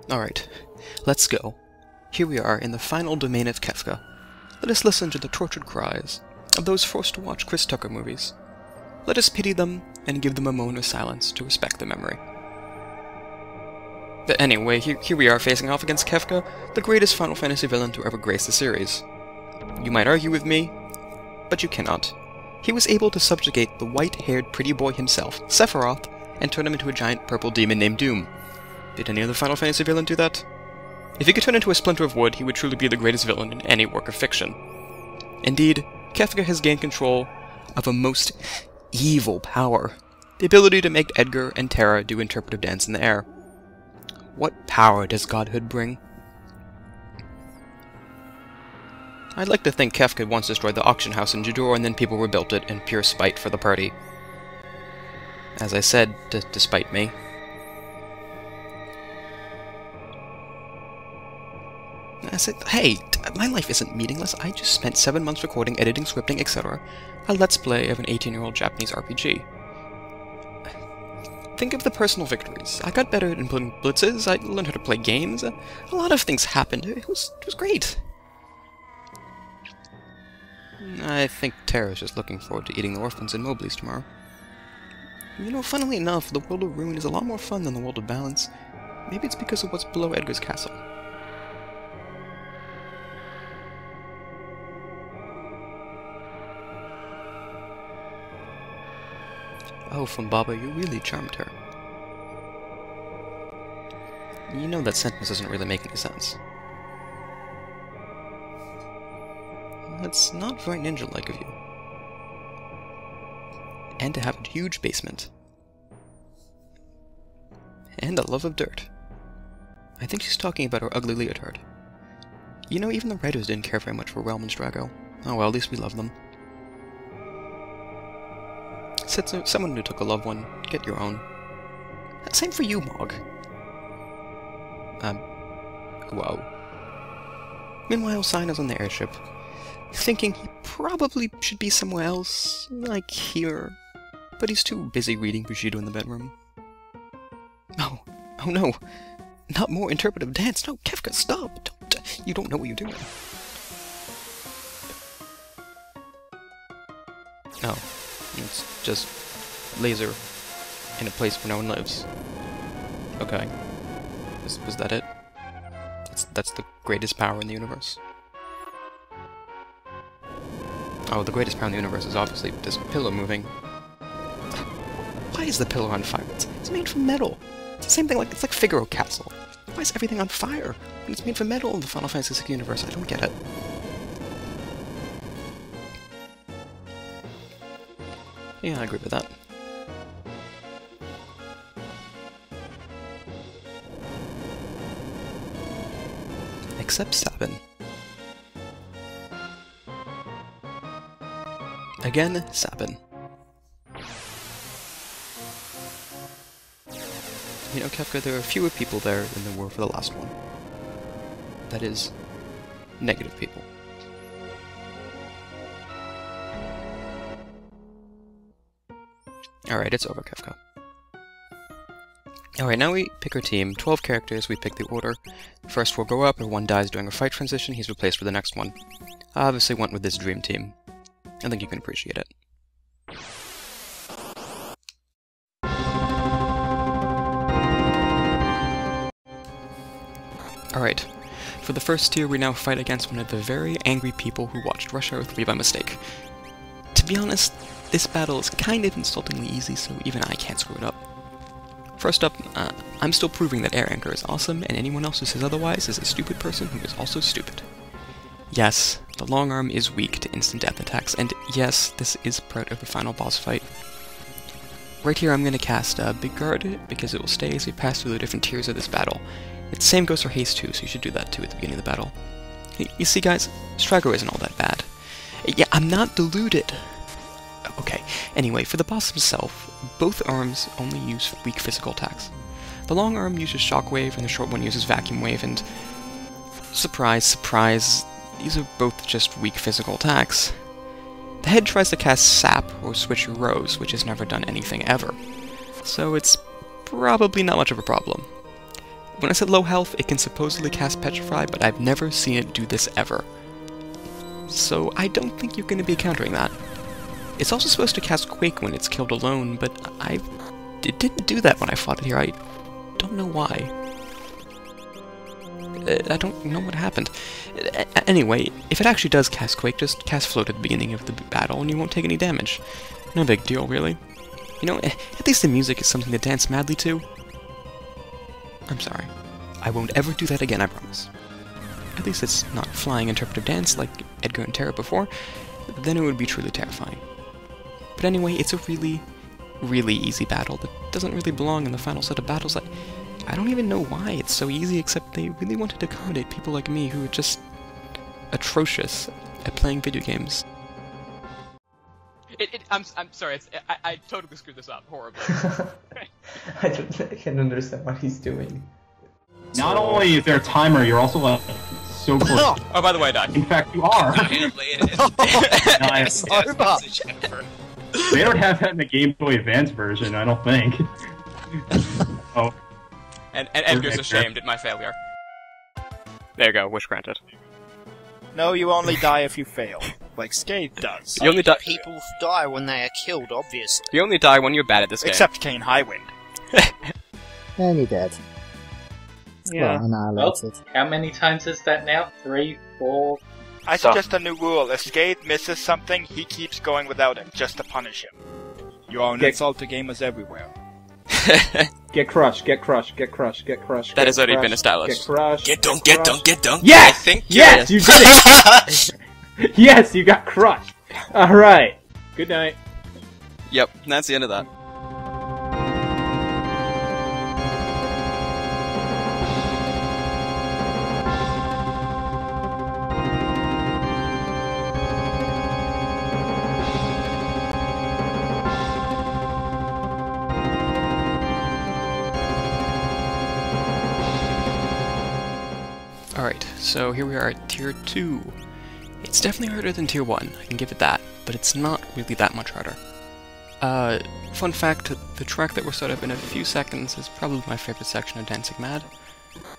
Alright, let's go. Here we are in the final domain of Kefka. Let us listen to the tortured cries of those forced to watch Chris Tucker movies. Let us pity them and give them a moment of silence to respect their memory. But anyway, here we are facing off against Kefka, the greatest Final Fantasy villain to ever grace the series. You might argue with me, but you cannot. He was able to subjugate the white-haired pretty boy himself, Sephiroth, and turn him into a giant purple demon named Doom. Did any other Final Fantasy villain do that? If he could turn into a splinter of wood, he would truly be the greatest villain in any work of fiction. Indeed, Kefka has gained control of a most evil power, the ability to make Edgar and Terra do interpretive dance in the air. What power does godhood bring? I'd like to think Kefka once destroyed the auction house in Jador and then people rebuilt it in pure spite for the party. As I said, despite me. I said, hey, my life isn't meaningless. I just spent 7 months recording, editing, scripting, etc. a Let's Play of an 18-year-old Japanese RPG. Think of the personal victories. I got better at implementing blitzes, I learned how to play games, a lot of things happened. It was great. I think Terra's just looking forward to eating the orphans in Mobley's tomorrow. You know, funnily enough, the world of Ruin is a lot more fun than the world of Balance. Maybe it's because of what's below Edgar's castle. Oh, Fumbaba, you really charmed her. You know that sentence doesn't really make any sense. That's not very ninja-like of you. And to have a huge basement. And a love of dirt. I think she's talking about her ugly leotard. You know, even the writers didn't care very much for Realm and Strago. Oh well, at least we love them. Said someone who took a loved one, get your own. Same for you, Mog. Whoa. Meanwhile, Sina's on the airship, thinking he probably should be somewhere else, like here. But he's too busy reading Bushido in the bedroom. Oh no. Not more interpretive dance. No, Kefka, stop. You don't know what you're doing. Oh. It's just laser in a place where no one lives. Okay. Was that it? That's the greatest power in the universe. Oh, the greatest power in the universe is obviously this pillow moving. Why is the pillow on fire? It's made from metal. It's the same thing, it's like Figaro Castle. Why is everything on fire when it's made from metal in the Final Fantasy VI universe? I don't get it. Yeah, I agree with that. Except Sabin. Again, Sabin. You know, Kefka, there are fewer people there than there were for the last one. That is, negative people. Alright, it's over, Kefka. Alright, now we pick our team. 12 characters, we pick the order. First we'll go up, if one dies during a fight transition, he's replaced with the next one. I obviously went with this dream team. I think you can appreciate it. Alright, for the first tier we now fight against one of the very angry people who watched Rush Hour 3 by mistake. To be honest, this battle is kind of insultingly easy, so even I can't screw it up. First up, I'm still proving that Air Anchor is awesome, and anyone else who says otherwise is a stupid person who is also stupid. Yes, the long arm is weak to instant death attacks, and yes, this is part of the final boss fight. Right here I'm going to cast Big Guard, because it will stay as we pass through the different tiers of this battle. The same goes for Haste too, so you should do that too at the beginning of the battle. You see guys, Strago isn't all that bad. Yeah, I'm not deluded! Okay, anyway, for the boss himself, both arms only use weak physical attacks. The long arm uses Shockwave, and the short one uses Vacuum Wave, and... surprise, surprise, these are both just weak physical attacks. The head tries to cast Sap or Switch Rose, which has never done anything ever. So it's probably not much of a problem. When I said low health, it can supposedly cast Petrify, but I've never seen it do this ever. So I don't think you're going to be countering that. It's also supposed to cast Quake when it's killed alone, but it didn't do that when I fought it here. I don't know why. I don't know what happened. Anyway, if it actually does cast Quake, just cast Float at the beginning of the battle and you won't take any damage. No big deal, really. You know, at least the music is something to dance madly to. I'm sorry. I won't ever do that again, I promise. At least it's not flying interpretive dance like Edgar and Terra before, then it would be truly terrifying. But anyway, it's a really, really easy battle that doesn't really belong in the final set of battles. I don't even know why it's so easy, except they really wanted to accommodate people like me who are just atrocious at playing video games. I'm sorry, I totally screwed this up horribly. I can't understand what he's doing. Not only is there a timer, you're also like so close. Oh, by the way, I died. In fact, you are. Nice. They don't have that in the Game Boy Advance version, I don't think. Oh. And Edgar's ashamed at my failure. There you go, wish granted. No, you only die if you fail, like Skate does. You only die. People die when they are killed, obviously. You only die when you're bad at this game. Except Kane Highwind. And he dead. Yeah. Well, annihilated. How many times is that now? 3, 4? I suggest a new rule. If Skate misses something, he keeps going without it, just to punish him. You are an insult to gamers everywhere. Get crushed, get crushed, get crushed, get crushed. That has already been established. Get crushed. Get dunked, get dunked, get dunked. Yes! I think yes! You did it! Yes, you got crushed! Alright. Good night. Yep, and that's the end of that. Alright, so here we are at Tier 2. It's definitely harder than Tier 1, I can give it that, but it's not really that much harder. Fun fact, the track that we'll start up in a few seconds is probably my favorite section of Dancing Mad.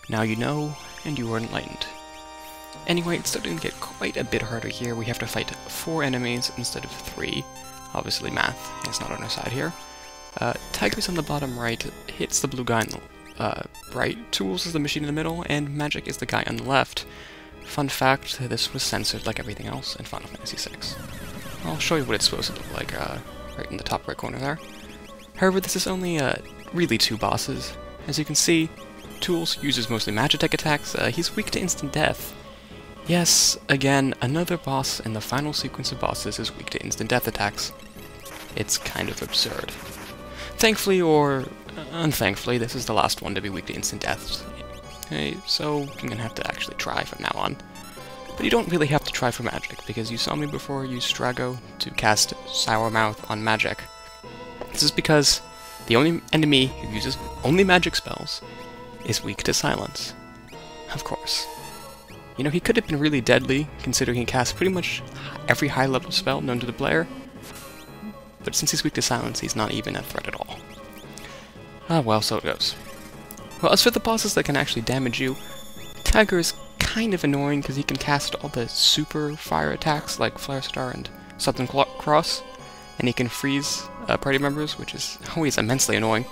Now you know, and you are enlightened. Anyway, it's starting to get quite a bit harder here. We have to fight 4 enemies instead of 3. Obviously math is not on our side here. Tiger's on the bottom right, hits the blue guy on the right, Tools is the machine in the middle, and Magic is the guy on the left. Fun fact, this was censored like everything else in Final Fantasy VI. I'll show you what it's supposed to look like right in the top right corner there. However, this is only really 2 bosses. As you can see, Tools uses mostly Magitech attacks. He's weak to instant death. Yes, again, another boss in the final sequence of bosses is weak to instant death attacks. It's kind of absurd. Thankfully, or unthankfully, this is the last one to be weak to instant deaths. Okay, so I'm gonna have to actually try from now on. But you don't really have to try for Magic, because you saw me before use Strago to cast Sour Mouth on Magic. This is because the only enemy who uses only Magic spells is weak to Silence. Of course. You know, he could have been really deadly, considering he casts pretty much every high-level spell known to the player. But since he's weak to Silence, he's not even a threat at all. Ah, well, so it goes. Well, as for the bosses that can actually damage you, Tiger is kind of annoying because he can cast all the super fire attacks like Flare Star and Southern Cross, and he can freeze party members, which is always immensely annoying.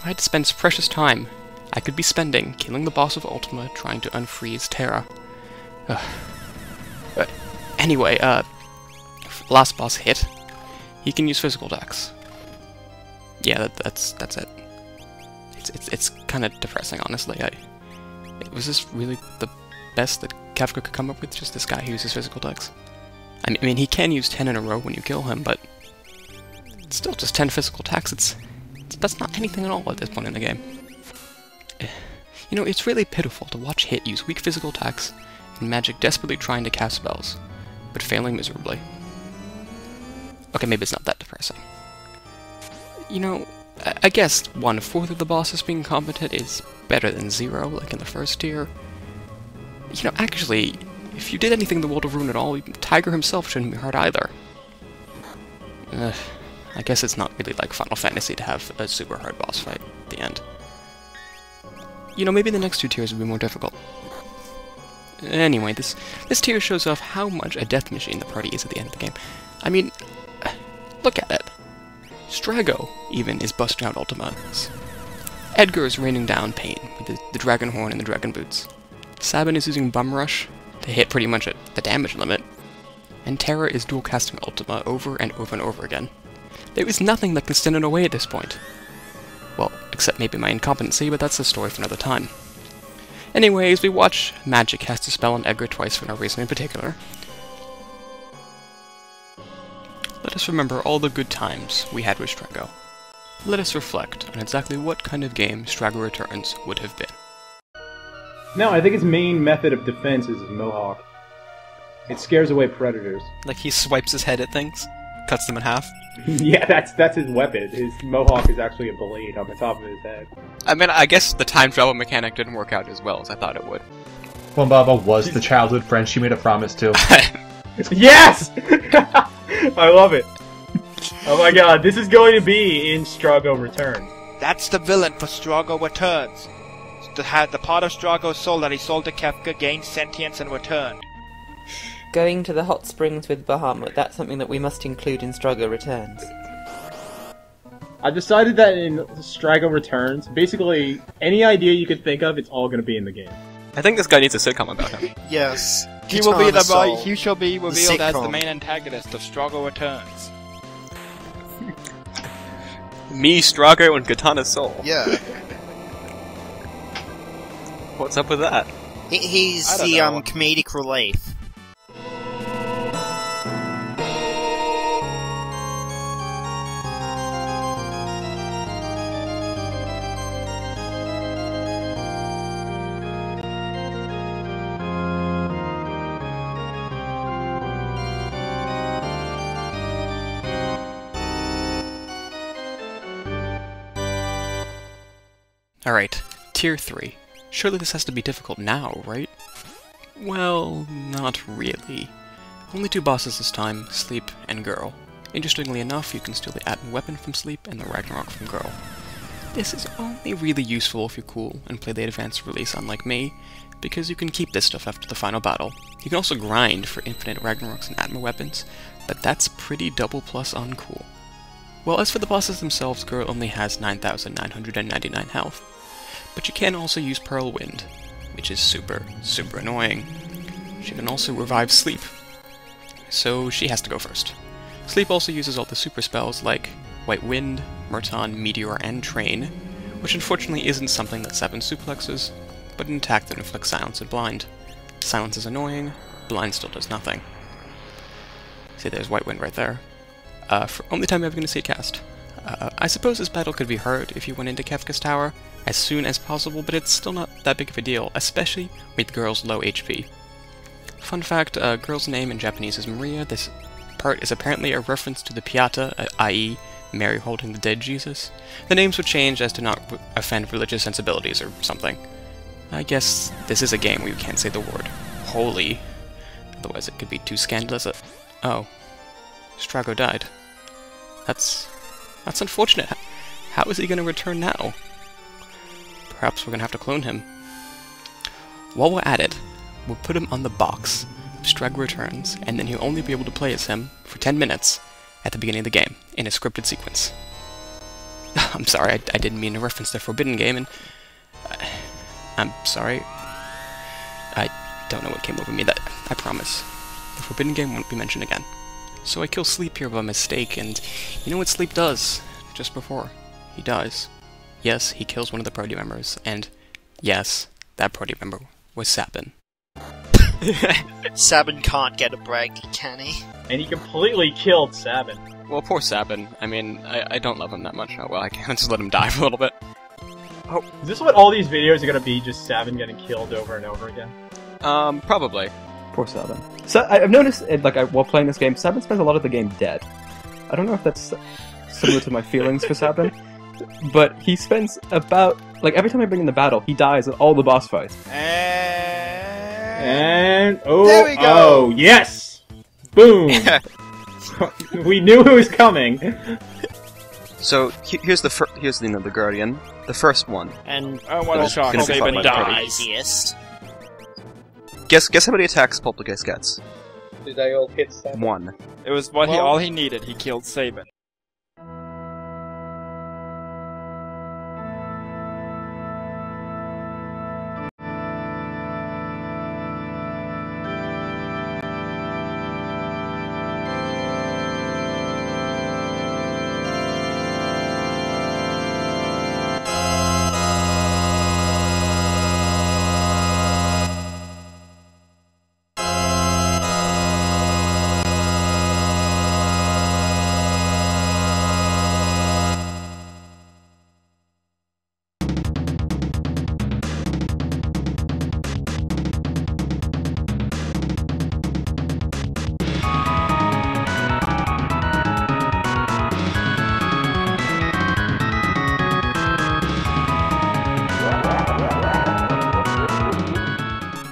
I had to spend precious time I could be spending killing the boss of Ultima trying to unfreeze Terra. But anyway, last boss hit. He can use physical attacks. Yeah, that's it. It's kind of depressing, honestly. Was this really the best that Kafka could come up with? Just this guy who uses physical attacks? I mean, he can use 10 in a row when you kill him, but it's still just 10 physical attacks. That's not anything at all at this point in the game. You know, it's really pitiful to watch Hit use weak physical attacks and Magic desperately trying to cast spells, but failing miserably. Okay, maybe it's not that depressing. You know, I guess 1/4 of the bosses being competent is better than 0, like in the first tier. You know, actually, if you did anything in the World of Ruin at all, Tiger himself shouldn't be hard either. I guess it's not really like Final Fantasy to have a super hard boss fight at the end. you know, maybe the next 2 tiers would be more difficult. Anyway, this tier shows off how much a death machine the party is at the end of the game. I mean, look at it. Strago, even, is busting out ultimates. Edgar is raining down pain with the Dragon Horn and the Dragon Boots. Sabin is using Bum Rush to hit pretty much at the damage limit. And Terra is dual casting Ultima over and over and over again. There is nothing that can stand in our way at this point. Well, except maybe my incompetency, but that's a story for another time. Anyways, we watch Magic cast a spell on Edgar twice for no reason in particular. Let us remember all the good times we had with Strago. Let us reflect on exactly what kind of game Strago Returns would have been. No, I think his main method of defense is his Mohawk. It scares away predators. Like he swipes his head at things, cuts them in half. Yeah, that's his weapon. His Mohawk is actually a blade on the top of his head. I mean, I guess the time travel mechanic didn't work out as well as I thought it would. Well, Baba was the childhood friend she made a promise to. Yes! I love it. Oh my god, this is going to be in Strago Returns. That's the villain for Strago Returns. The part of Strago's soul that he sold to Kefka gained sentience and returned. Going to the hot springs with Bahamut, that's something that we must include in Strago Returns. I decided that in Strago Returns, basically, any idea you could think of, it's all going to be in the game. I think this guy needs a sitcom about him. Yes. He will be Soul. he shall be revealed as the sitcom. main antagonist of Strago Returns. Me, Strago, and Katana Soul. Yeah. What's up with that? He's I don't the know. comedic relief. Alright, Tier 3. Surely this has to be difficult now, right? Well, not really. Only 2 bosses this time, Sleep and Girl. Interestingly enough, you can steal the Atom weapon from Sleep and the Ragnarok from Girl. This is only really useful if you're cool and play the advanced release unlike me, because you can keep this stuff after the final battle. You can also grind for infinite Ragnaroks and Atma weapons, but that's pretty double plus uncool. Well, as for the bosses themselves, Girl only has 9,999 health. But you can also use Pearl Wind, which is super annoying. She can also revive Sleep, so she has to go first. Sleep also uses all the super spells like White Wind, Murton, Meteor, and Train, which unfortunately isn't something that Sabin suplexes, but an attack that inflicts Silence and Blind. Silence is annoying, Blind still does nothing. See, there's White Wind right there. For only time I'm ever going to see it cast. I suppose this battle could be hard if you went into Kefka's tower as soon as possible, but it's still not that big of a deal, especially with Girl's low HP. Fun fact, Girl's name in Japanese is Maria. This part is apparently a reference to the Pieta, i.e. Mary holding the dead Jesus. The names would change as to not offend religious sensibilities or something. I guess this is a game where you can't say the word holy, otherwise it could be too scandalous. Oh, Strago died. That's unfortunate. How is he going to return now? Perhaps we're going to have to clone him. While we're at it, we'll put him on the box of Strago Returns, and then he'll only be able to play as him for 10 minutes at the beginning of the game, in a scripted sequence. I'm sorry, I didn't mean to reference the Forbidden Game, and... I'm sorry. I don't know what came over me, I promise. The Forbidden Game won't be mentioned again. So I kill Sleep here by mistake, and you know what Sleep does? Just before he dies. Yes, he kills one of the party members, and yes, that party member was Sabin. Sabin can't get a break, can he? And he completely killed Sabin. Well, poor Sabin. I mean, I don't love him that much. Oh, well, I can't just let him die for a little bit. Oh, is this what all these videos are gonna be? Just Sabin getting killed over and over again? Probably. Poor Sabin. So I've noticed, while playing this game, Sabin spends a lot of the game dead. I don't know if that's similar to my feelings for Sabin, but he spends about, every time I bring in the battle, he dies in all the boss fights. And there we go. Oh, yes! Boom! We knew it was coming. So here's the Guardian. The first one. And I want to shock gonna be Sabin fun, dies. easiest. Guess how many attacks Poltergeist gets? Do they all hit 7? 1. It was what Well- all he needed. He killed Sabin.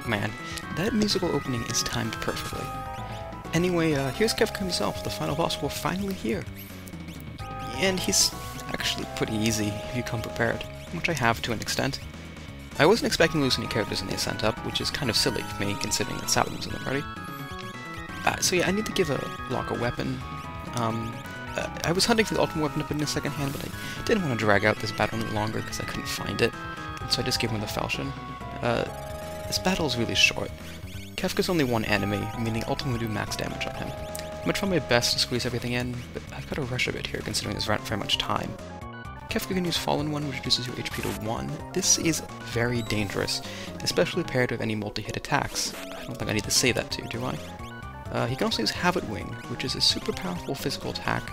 Man, that musical opening is timed perfectly. Anyway, here's Kefka himself, the final boss. We're finally here. And he's actually pretty easy if you come prepared, which I have to an extent. I wasn't expecting to lose any characters in the Ascent Up, which is kind of silly for me, considering that Sabin was in the party. So yeah, I need to give Locke a weapon. I was hunting for the ultimate weapon to put in a second hand, but I didn't want to drag out this battle any longer because I couldn't find it, so I just gave him the falchion. This battle is really short. Kefka's only one enemy, meaning Ultima will do max damage on him. I'm gonna try my best to squeeze everything in, but I've got to rush a bit here considering there's not very much time. Kefka can use Fallen One, which reduces your HP to 1. This is very dangerous, especially paired with any multi-hit attacks. I don't think I need to say that to you, do I? He can also use Habit Wing, which is a super powerful physical attack.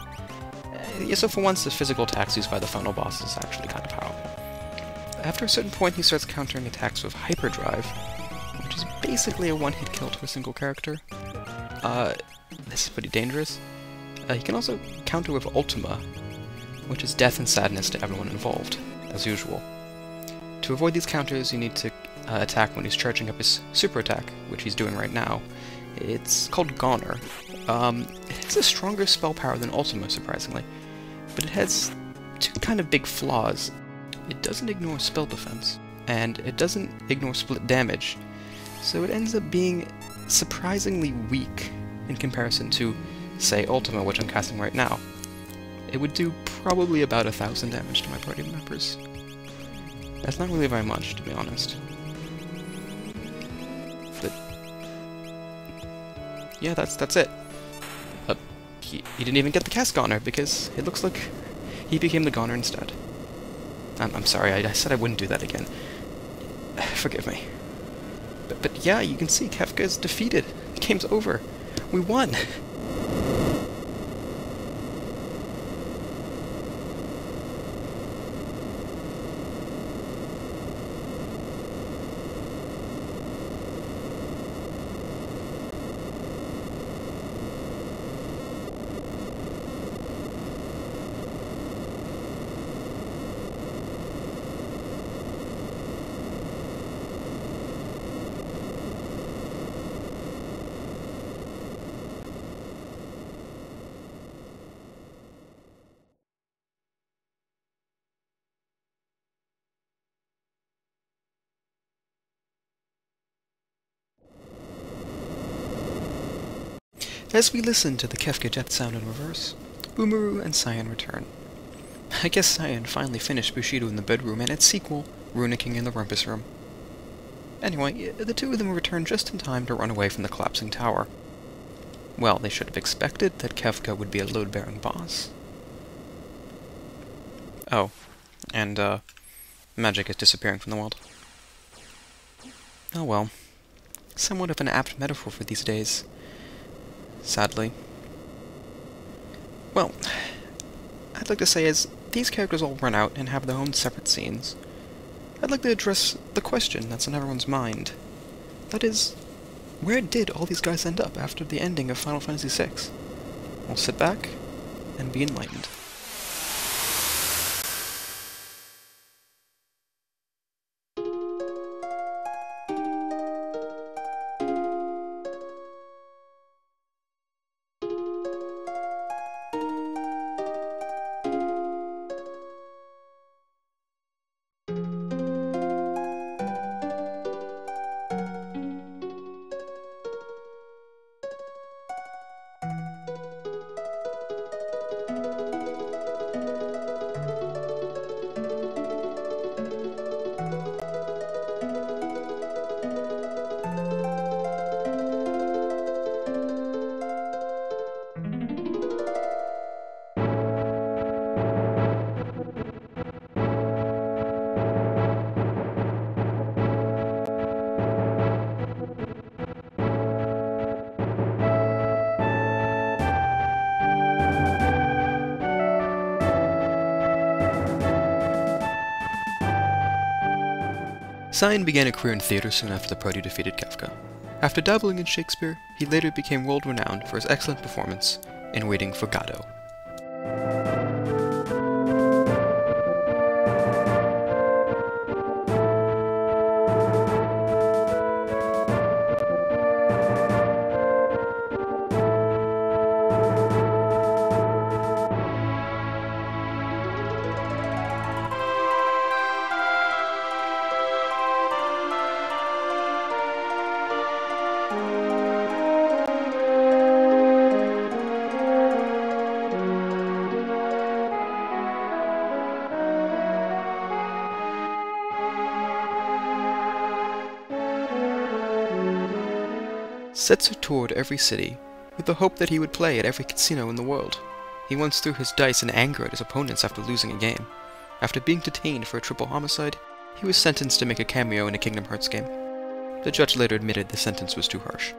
Yeah, so for once, the physical attacks used by the final boss is actually kind of powerful. After a certain point, he starts countering attacks with Hyperdrive, which is basically a one-hit kill to a single character. This is pretty dangerous. He can also counter with Ultima, which is death and sadness to everyone involved, as usual. To avoid these counters, you need to attack when he's charging up his super attack, which he's doing right now. It's called Goner. It has a stronger spell power than Ultima, surprisingly, but it has two kind of big flaws. It doesn't ignore spell defense, and it doesn't ignore split damage, so it ends up being surprisingly weak in comparison to, say, Ultima, which I'm casting right now. It would do probably about 1,000 damage to my party members. That's not really very much, to be honest. But yeah, that's it. He didn't even get the cast Goner, because it looks like he became the Goner instead. I'm sorry, I said I wouldn't do that again. Forgive me. But yeah, you can see Kefka is defeated. The game's over. We won! As we listen to the Kefka Jet sound in reverse, Umaru and Cyan return. I guess Cyan finally finished Bushido in the bedroom and its sequel, Runicking in the Rumpus Room. Anyway, the two of them return just in time to run away from the collapsing tower. Well, they should have expected that Kefka would be a load-bearing boss. Oh, and, magic is disappearing from the world. Oh well. Somewhat of an apt metaphor for these days. Sadly. Well, I'd like to say as these characters all run out and have their own separate scenes, I'd like to address the question that's on everyone's mind. That is, where did all these guys end up after the ending of Final Fantasy VI? Well, sit back and be enlightened. Sabin began a career in theatre soon after the Prodi defeated Kafka. After dabbling in Shakespeare, he later became world-renowned for his excellent performance in Waiting for Godot. Setzer toured every city, with the hope that he would play at every casino in the world. He once threw his dice in anger at his opponents after losing a game. After being detained for a triple homicide, he was sentenced to make a cameo in a Kingdom Hearts game. The judge later admitted the sentence was too harsh.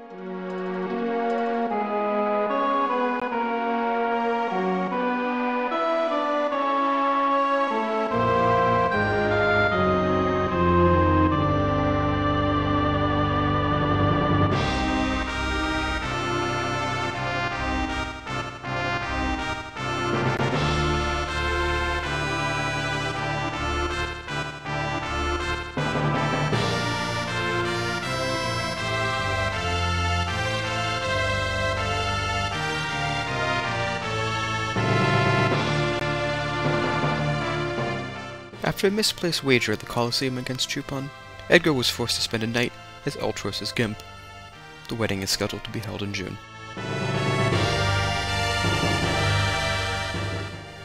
After a misplaced wager at the Colosseum against Chupon, Edgar was forced to spend a night as Ultros' Gimp. The wedding is scheduled to be held in June.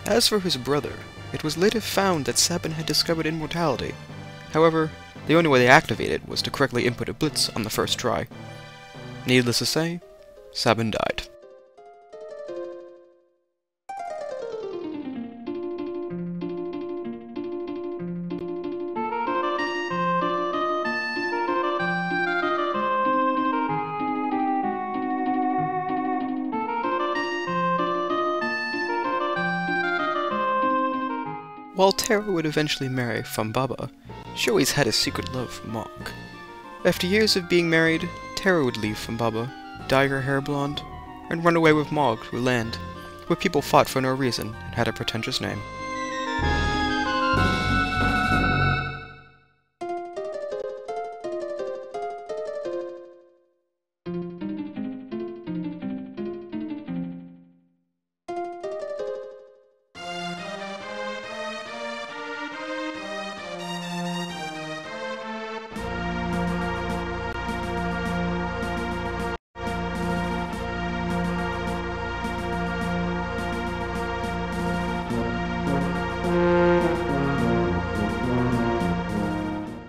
As for his brother, it was later found that Sabin had discovered immortality. However, the only way they activated it was to correctly input a blitz on the first try. Needless to say, Sabin died. While Terra would eventually marry Fumbaba, she always had a secret love for Mog. After years of being married, Terra would leave Fumbaba, dye her hair blonde, and run away with Mog to a land where people fought for no reason and had a pretentious name.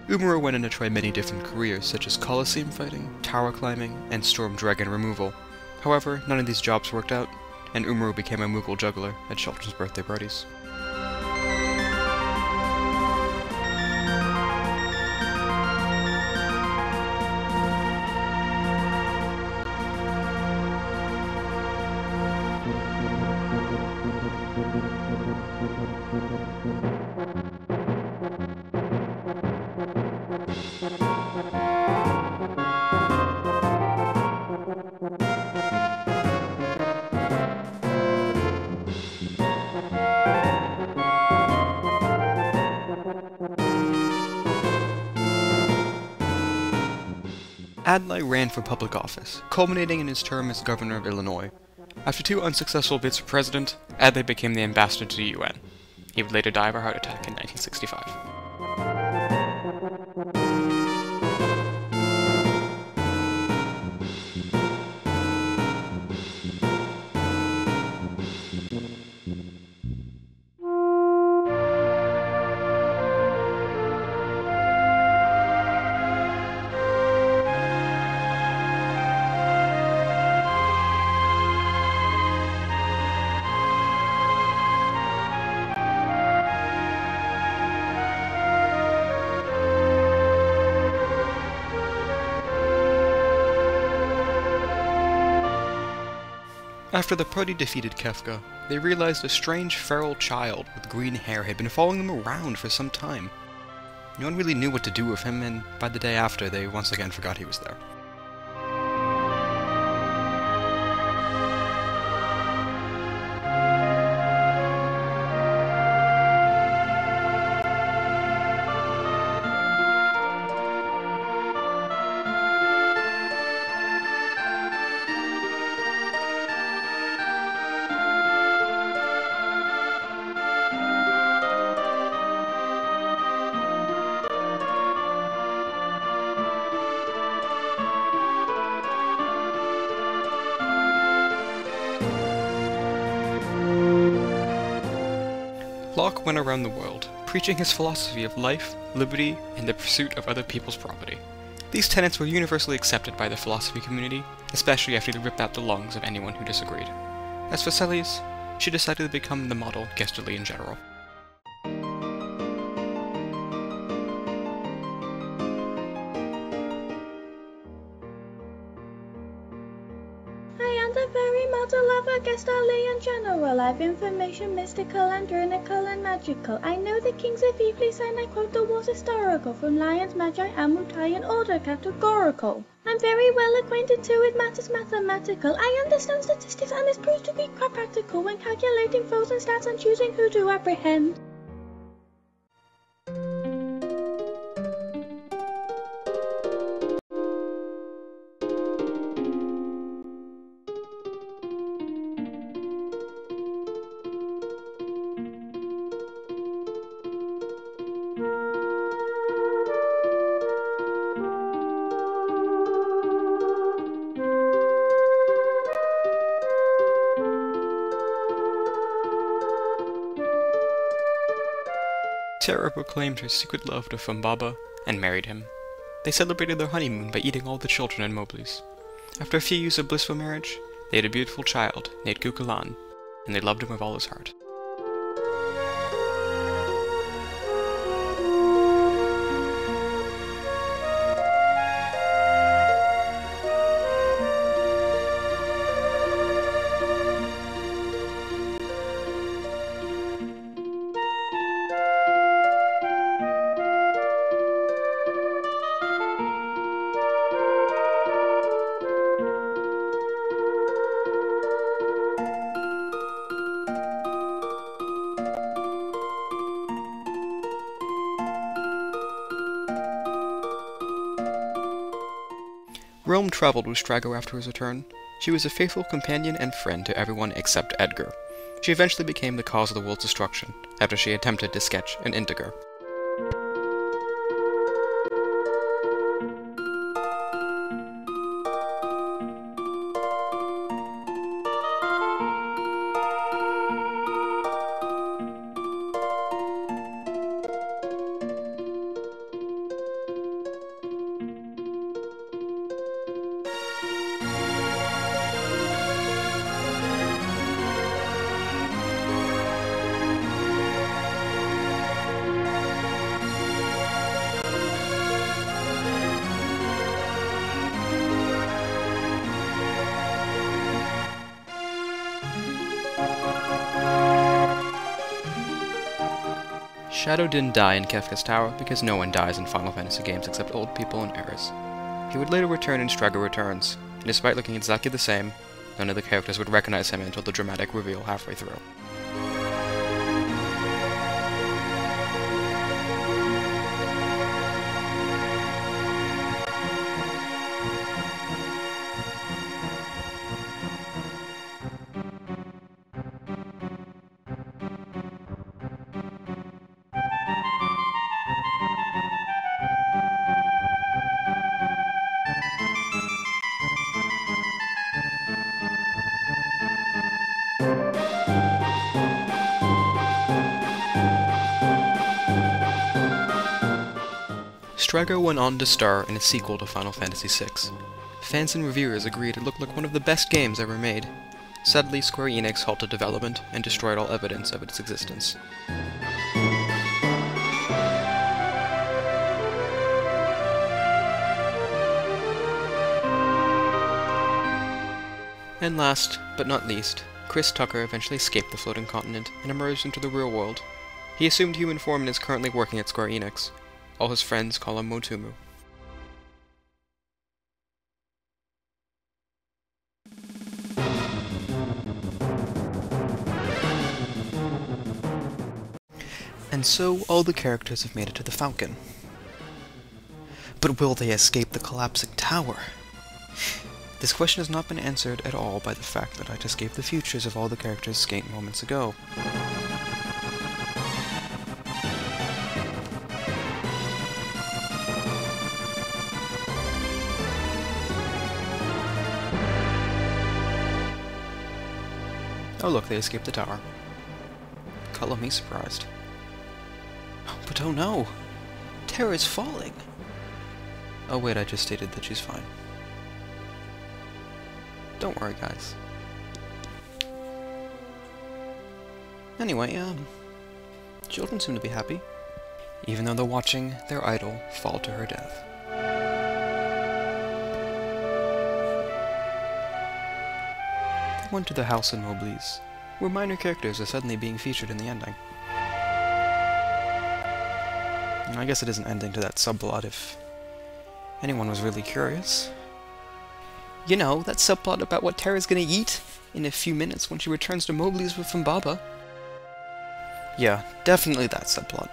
Umura went on to try many different careers such as Colosseum fighting, tower climbing, and storm dragon removal. However, none of these jobs worked out, and Umuru became a Moogle juggler at Shelter's birthday parties. Adlai ran for public office, culminating in his term as governor of Illinois. After 2 unsuccessful bids for president, Adlai became the ambassador to the UN. He would later die of a heart attack in 1965. After the Prodi defeated Kefka, they realized a strange feral child with green hair had been following them around for some time. No one really knew what to do with him, and by the day after, they once again forgot he was there. Locke went around the world, preaching his philosophy of life, liberty, and the pursuit of other people's property. These tenets were universally accepted by the philosophy community, especially after he ripped out the lungs of anyone who disagreed. As for Celes, she decided to become the model Gesterly in general. Gesterly in general, I've information mystical and runical and magical. I know the kings of Evelys and I quote the wars historical, from lions, magi, and mutai in order categorical. I'm very well acquainted too with matters mathematical. I understand statistics and this proves to be quite practical when calculating foes and stats and choosing who to apprehend. Terra proclaimed her secret love to Fumbaba and married him. They celebrated their honeymoon by eating all the children in Mobley's. After a few years of blissful marriage, they had a beautiful child named Kukulan, and they loved him with all his heart. Rome traveled with Strago after his return. She was a faithful companion and friend to everyone except Edgar. She eventually became the cause of the world's destruction, after she attempted to sketch an integer. Shadow didn't die in Kefka's Tower because no one dies in Final Fantasy games except old people and heirs. He would later return in Strago Returns, and despite looking exactly the same, none of the characters would recognize him until the dramatic reveal halfway through. Strago went on to star in a sequel to Final Fantasy VI. Fans and reviewers agreed it looked like one of the best games ever made. Sadly, Square Enix halted development and destroyed all evidence of its existence. And last, but not least, Chris Tucker eventually escaped the floating continent and emerged into the real world. He assumed human form and is currently working at Square Enix. All his friends call him Motumu. And so, all the characters have made it to the Falcon. But will they escape the collapsing tower? This question has not been answered at all by the fact that I just gave the futures of all the characters Skate moments ago. Oh look, they escaped the tower. Color me surprised. But oh no! Terra is falling! Oh wait, I just stated that she's fine. Don't worry, guys. Anyway, children seem to be happy, even though they're watching their idol fall to her death. They went to the house in Mobley's, where minor characters are suddenly being featured in the ending. And I guess it is an ending to that subplot if anyone was really curious. You know, that subplot about what Terra's gonna eat in a few minutes when she returns to Mobley's with Fumbaba. Yeah, definitely that subplot.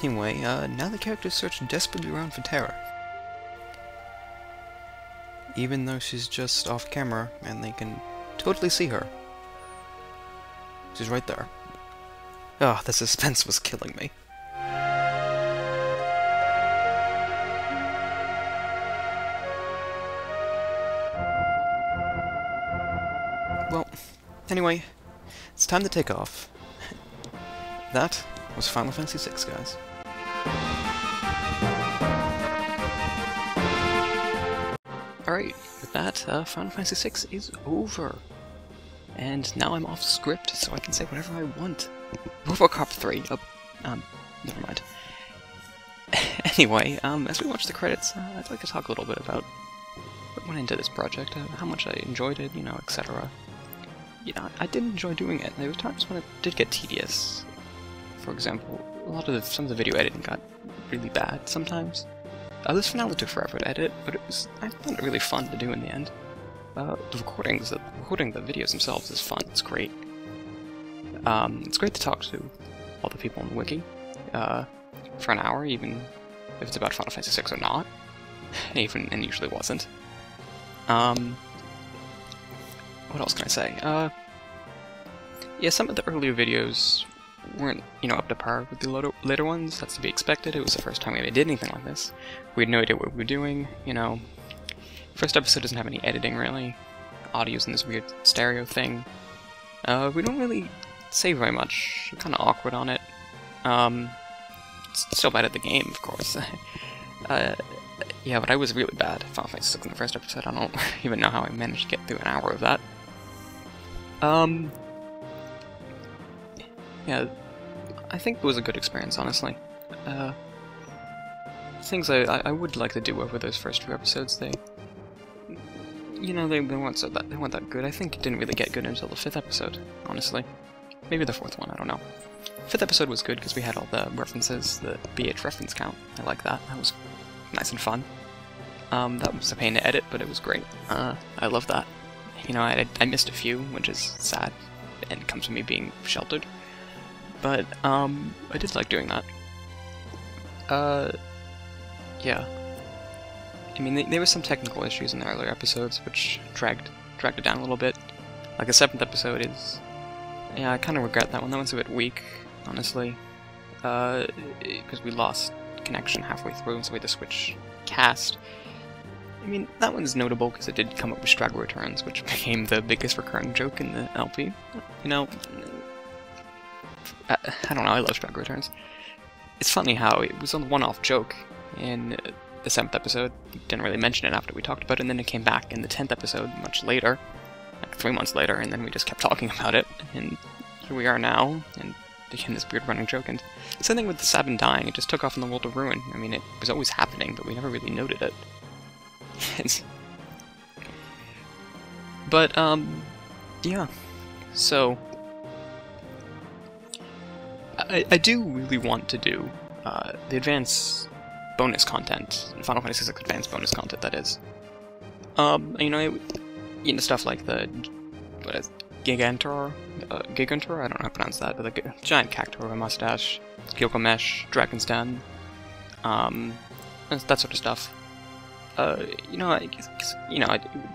Anyway, now the characters search desperately around for Terra. Even though she's just off camera, and they can totally see her. She's right there. Ah, the suspense was killing me. Well, anyway, it's time to take off. That was Final Fantasy VI, guys. Alright, with that, Final Fantasy VI is over. And now I'm off script, so I can say whatever I want. RoboCop 3, never mind. Anyway, as we watch the credits, I'd like to talk a little bit about what went into this project, how much I enjoyed it, you know, etc. You know, I did enjoy doing it. There were times when it did get tedious. For example, some of the video editing got really bad sometimes. This finale took forever to edit, but I found it really fun to do in the end. The recording the videos themselves is fun, it's great. It's great to talk to all the people on the wiki, for an hour, even if it's about Final Fantasy VI or not. And usually wasn't. What else can I say? Yeah, some of the earlier videos weren't, you know, up to par with the later ones. That's to be expected. It was the first time we ever did anything like this. We had no idea what we were doing, you know. First episode doesn't have any editing, really. Audio's in this weird stereo thing. We don't really say very much. We're kind of awkward on it. Still bad at the game, of course. Yeah, but I was really bad at Final Fantasy VI in the first episode. I don't even know how I managed to get through an hour of that. Yeah, I think it was a good experience, honestly. Things I would like to do over those first few episodes, you know, they weren't that good. I think it didn't really get good until the 5th episode, honestly. Maybe the 4th one, I don't know. 5th episode was good because we had all the references, the BH reference count. I like that. That was nice and fun. That was a pain to edit, but it was great. I love that. You know, I missed a few, which is sad, and comes from me being sheltered. But, I did like doing that. Yeah. I mean, there were some technical issues in the earlier episodes, which dragged it down a little bit. Like, the 7th episode is... Yeah, I kind of regret that one. That one's a bit weak, honestly. Because we lost connection halfway through, so we had to switch cast. I mean, that one's notable because it did come up with Straggler Returns, which became the biggest recurring joke in the LP. You know... I don't know, I love Straggler Returns. It's funny how it was a one-off joke in the 7th episode. We didn't really mention it after we talked about it, and then it came back in the 10th episode much later, like 3 months later, and then we just kept talking about it, and here we are now, and again, this weird running joke, and same thing with the Sabin dying, it just took off in the World of Ruin. I mean, it was always happening, but we never really noted it. But, yeah. So, I do really want to do the advanced bonus content, Final Fantasy VI advanced bonus content, that is. You know, stuff like the, what is it, Gigantor? Gigantor? I don't know how to pronounce that, but the giant cactus with a mustache, Gilgamesh, Dragon's Den, that sort of stuff. You know,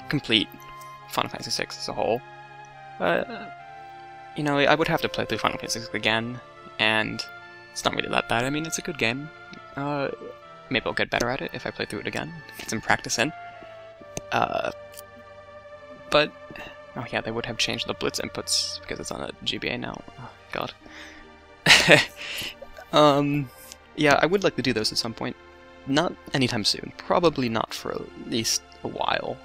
complete Final Fantasy VI as a whole. You know, I would have to play through Final Fantasy VI again, and it's not really that bad. I mean, it's a good game. Maybe I'll get better at it if I play through it again, get some practice in. But, oh yeah, they would have changed the Blitz inputs, because it's on a GBA now. Oh, God. Yeah, I would like to do those at some point. Not anytime soon. Probably not for at least a while.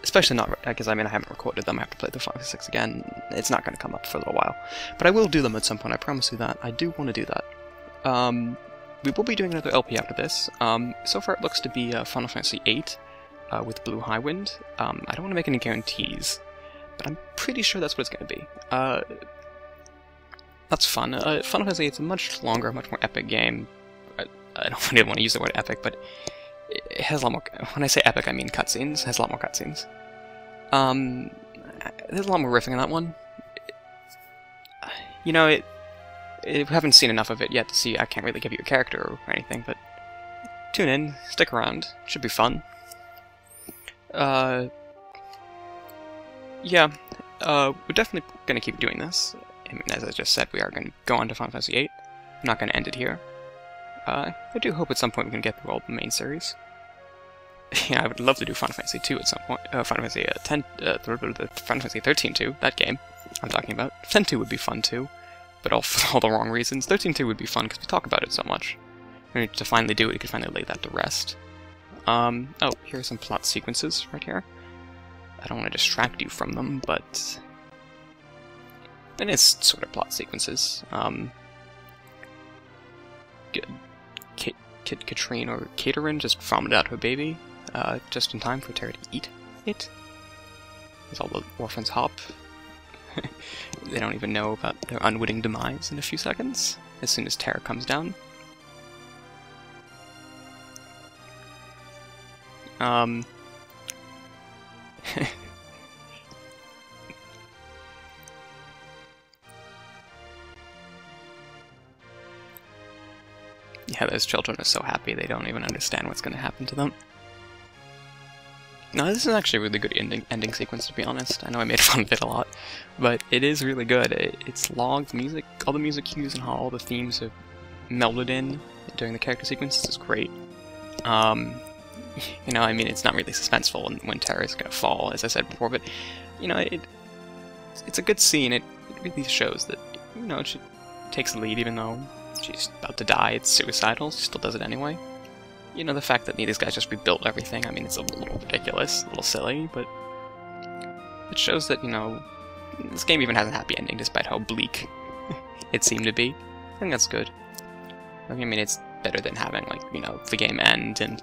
Especially not, because I mean I haven't recorded them, I have to play the Final Fantasy VI again, it's not going to come up for a little while. But I will do them at some point, I promise you that. I do want to do that. We will be doing another LP after this. So far it looks to be Final Fantasy VIII with Blue Highwind. I don't want to make any guarantees, but I'm pretty sure that's what it's going to be. That's fun. Final Fantasy VIII is a much longer, much more epic game. I don't really want to use the word epic, but it has a lot more... When I say epic, I mean cutscenes. It has a lot more cutscenes. There's a lot more riffing in that one. You know, we haven't seen enough of it yet to see... I can't really give you a character or anything, but tune in, stick around. It should be fun. Yeah, we're definitely going to keep doing this. I mean, as I just said, we are going to go on to Final Fantasy VIII. I'm not going to end it here. I do hope at some point we can get through all the main series. Yeah, I would love to do Final Fantasy II at some point. Final Fantasy Final Fantasy 13 too, that game I'm talking about. 10-2 would be fun too, but all for all the wrong reasons. 13-2 would be fun because we talk about it so much. And to finally do it, you could finally lay that to rest. Oh, here are some plot sequences right here. I don't want to distract you from them, but it is sort of plot sequences. Katrine or Caterin just vomited out her baby, just in time for Terra to eat it. As all the orphans hop. They don't even know about their unwitting demise in a few seconds, as soon as Terra comes down. Yeah, those children are so happy they don't even understand what's going to happen to them. No, this is actually a really good ending sequence, to be honest. I know I made fun of it a lot, but it is really good. It's logged music, all the music cues and how all the themes are melded in during the character sequences is great. You know, I mean, it's not really suspenseful when Terra's going to fall, as I said before, but, you know, it's a good scene. It really shows that, you know, she takes the lead even though she's about to die, it's suicidal, she still does it anyway. You know, the fact that these guys just rebuilt everything, I mean, it's a little ridiculous, a little silly, but it shows that, you know, this game even has a happy ending despite how bleak it seemed to be. I think that's good. I mean, it's better than having, like, you know, the game end and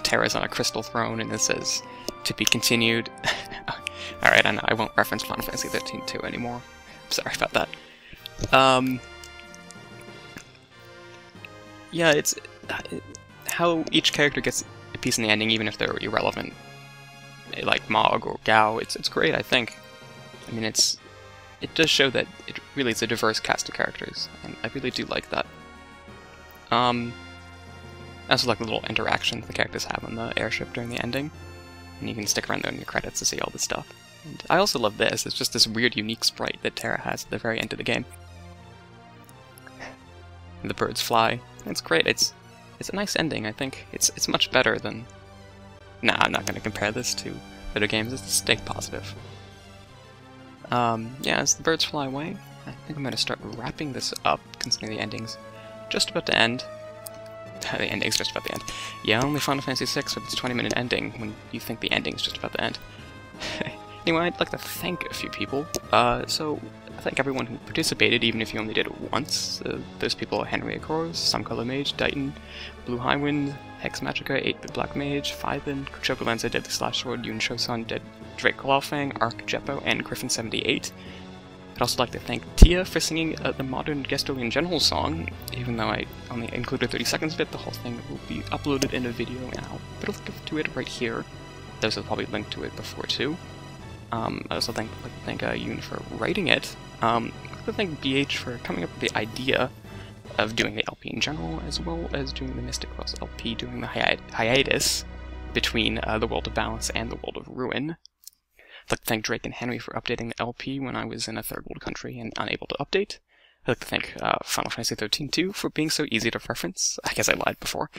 Terra's on a crystal throne and it says, to be continued. Alright, I won't reference Final Fantasy 13-2 anymore. I'm sorry about that. Yeah, it's how each character gets a piece in the ending, even if they're irrelevant. Like Mog or Gao, it's great, I think. I mean, it does show that it really is a diverse cast of characters, and I really do like that. I also like the little interactions the characters have on the airship during the ending, and you can stick around there in your credits to see all this stuff. And I also love this, it's just this weird, unique sprite that Terra has at the very end of the game. And the birds fly. It's great. It's a nice ending. I think it's much better than. Nah, I'm not going to compare this to other games. It's stay positive. Yeah, as the birds fly away, I think I'm going to start wrapping this up, considering the ending's just about to end. The ending's just about to end. Yeah, only Final Fantasy VI with its 20-minute ending when you think the ending's just about to end. Anyway, I'd like to thank a few people. So, I thank everyone who participated, even if you only did it once. Those people are Henry Akors, Suncolor Mage, Dighton, Blue Highwind, Hex Magica, 8-Bit Black Mage, Fithen, Chocolanza, Deadly Slash Sword, Yun Shosun, Drake Clawfang, Arc Jeppo, and Griffin78. I'd also like to thank Tia for singing the modern Gestolian General song. Even though I only included 30 seconds of it, the whole thing will be uploaded in a video, and I'll put a link to it right here. Those will probably link to it before too. I also like to thank Yoon for writing it. I'd like to thank BH for coming up with the idea of doing the LP in general, as well as doing the Mystic Cross LP during the hiatus between the World of Balance and the World of Ruin. I'd like to thank Drake and Henry for updating the LP when I was in a third world country and unable to update. I'd like to thank Final Fantasy XIII too for being so easy to reference. I guess I lied before.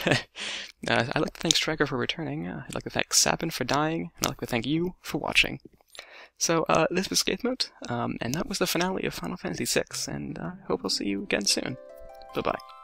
I'd like to thank Striker for returning. I'd like to thank Sabin for dying, and I'd like to thank you for watching. So, this was Skatemote, and that was the finale of Final Fantasy VI, and I hope I'll see you again soon. Bye-bye.